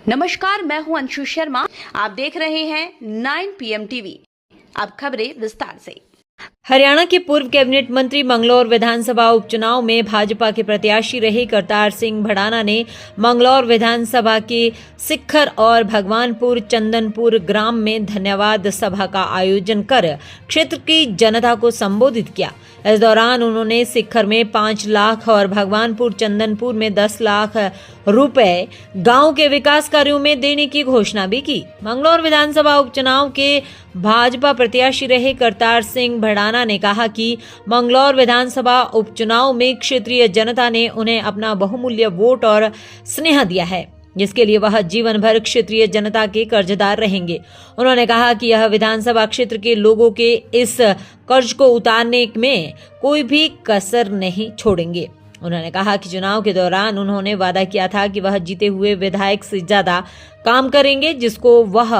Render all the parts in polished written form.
नमस्कार, मैं हूं अंशु शर्मा। आप देख रहे हैं 9 PM टीवी। अब खबरें विस्तार से। हरियाणा के पूर्व कैबिनेट मंत्री मंगलौर विधानसभा उपचुनाव में भाजपा के प्रत्याशी रहे करतार सिंह भड़ाना ने मंगलौर विधानसभा के सिक्खर और भगवानपुर चंदनपुर ग्राम में धन्यवाद सभा का आयोजन कर क्षेत्र की जनता को संबोधित किया। इस दौरान उन्होंने सिक्खर में 5 लाख और भगवानपुर चंदनपुर में 10 लाख रुपए गांव के विकास कार्यों में देने की घोषणा भी की। मंगलौर विधानसभा उपचुनाव के भाजपा प्रत्याशी रहे करतार सिंह भड़ाना ने कहा कि मंगलौर विधानसभा उपचुनाव में क्षेत्रीय जनता ने उन्हें अपना बहुमूल्य वोट और स्नेह दिया है, जिसके लिए वह जीवन भर क्षेत्रीय जनता के कर्जदार रहेंगे। उन्होंने कहा कि यह विधानसभा क्षेत्र के लोगों के इस कर्ज को उतारने में कोई भी कसर नहीं छोड़ेंगे। उन्होंने कहा कि चुनाव के दौरान उन्होंने वादा किया था कि वह जीते हुए विधायक से ज्यादा काम करेंगे, जिसको वह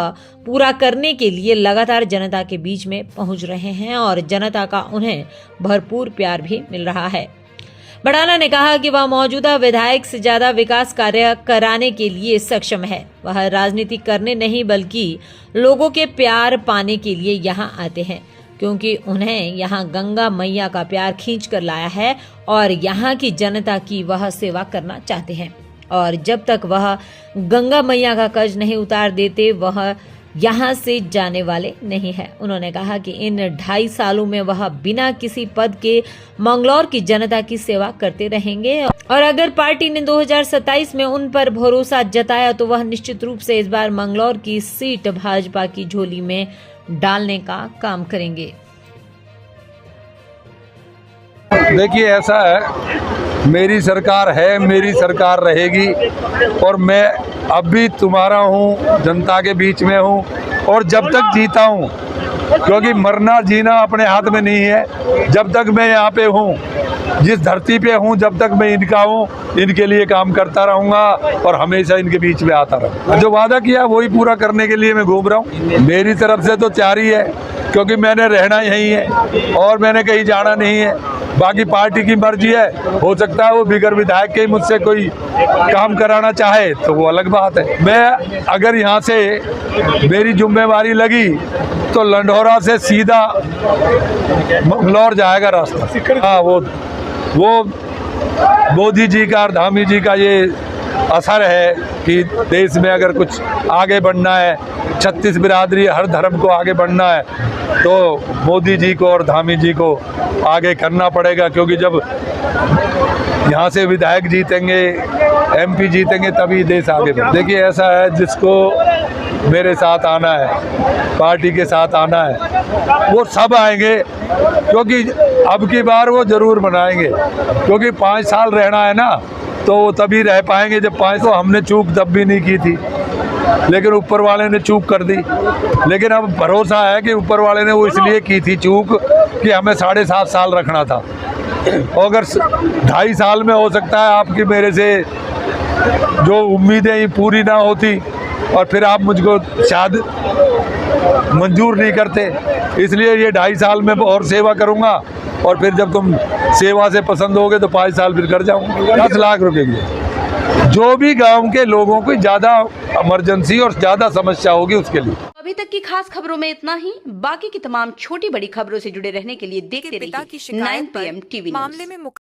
पूरा करने के लिए लगातार जनता के बीच में पहुंच रहे हैं और जनता का उन्हें भरपूर प्यार भी मिल रहा है। भड़ाना ने कहा कि वह मौजूदा विधायक से ज्यादा विकास कार्य कराने के लिए सक्षम है। वह राजनीति करने नहीं बल्कि लोगों के प्यार पाने के लिए यहाँ आते हैं, क्योंकि उन्हें यहाँ गंगा मैया का प्यार खींच कर लाया है और यहाँ की जनता की वह सेवा करना चाहते हैं। और जब तक वह गंगा मैया का कर्ज नहीं उतार देते, वह यहाँ से जाने वाले नहीं है। उन्होंने कहा कि इन 2.5 सालों में वह बिना किसी पद के मंगलौर की जनता की सेवा करते रहेंगे और अगर पार्टी ने 2027 में उन पर भरोसा जताया तो वह निश्चित रूप से इस बार मंगलौर की सीट भाजपा की झोली में डालने का काम करेंगे। देखिए, ऐसा है, मेरी सरकार है, मेरी सरकार रहेगी और मैं अब भी तुम्हारा हूँ, जनता के बीच में हूँ और जब तक जीता हूँ, क्योंकि मरना जीना अपने हाथ में नहीं है। जब तक मैं यहाँ पे हूँ, जिस धरती पे हूँ, जब तक मैं इनका हूँ, इनके लिए काम करता रहूँगा और हमेशा इनके बीच में आता रहूँगा। जो वादा किया वही पूरा करने के लिए मैं घूम रहा हूँ। मेरी तरफ से तो तैयारी है, क्योंकि मैंने रहना यहीं है और मैंने कहीं जाना नहीं है। बाकी पार्टी की मर्जी है, हो सकता है वो बिगर विधायक के मुझसे कोई काम कराना चाहे तो वो अलग बात है। मैं अगर यहाँ से मेरी जिम्मेवारी लगी तो लंढौरा से सीधा मंगलौर जाएगा रास्ता। हाँ, वो मोदी जी का और धामी जी का ये असर है कि देश में अगर कुछ आगे बढ़ना है, 36 बिरादरी हर धर्म को आगे बढ़ना है, तो मोदी जी को और धामी जी को आगे करना पड़ेगा। क्योंकि जब यहाँ से विधायक जीतेंगे, MP जीतेंगे, तभी देश आगे बढ़ेगा। देखिए, ऐसा है, जिसको मेरे साथ आना है, पार्टी के साथ आना है, वो सब आएंगे, क्योंकि अब की बार वो जरूर बनाएंगे। क्योंकि 5 साल रहना है ना, तो वो तभी रह पाएंगे जब 5 तो हमने चूक तब भी नहीं की थी, लेकिन ऊपर वाले ने चूक कर दी। लेकिन अब भरोसा है कि ऊपर वाले ने वो इसलिए की थी चूक कि हमें 7.5 साल रखना था। और अगर 2.5 साल में हो सकता है आपकी मेरे से जो उम्मीदें पूरी ना होती और फिर आप मुझको शायद मंजूर नहीं करते, इसलिए ये 2.5 साल में और सेवा करूँगा और फिर जब तुम सेवा से पसंद होगे तो 5 साल फिर कर जाऊँगा। 10 लाख रुपए की जो भी गांव के लोगों को ज़्यादा इमरजेंसी और ज़्यादा समस्या होगी उसके लिए। अभी तक की खास खबरों में इतना ही। बाकी की तमाम छोटी बड़ी खबरों से जुड़े रहने के लिए देखते रहिए 9 PM टीवी।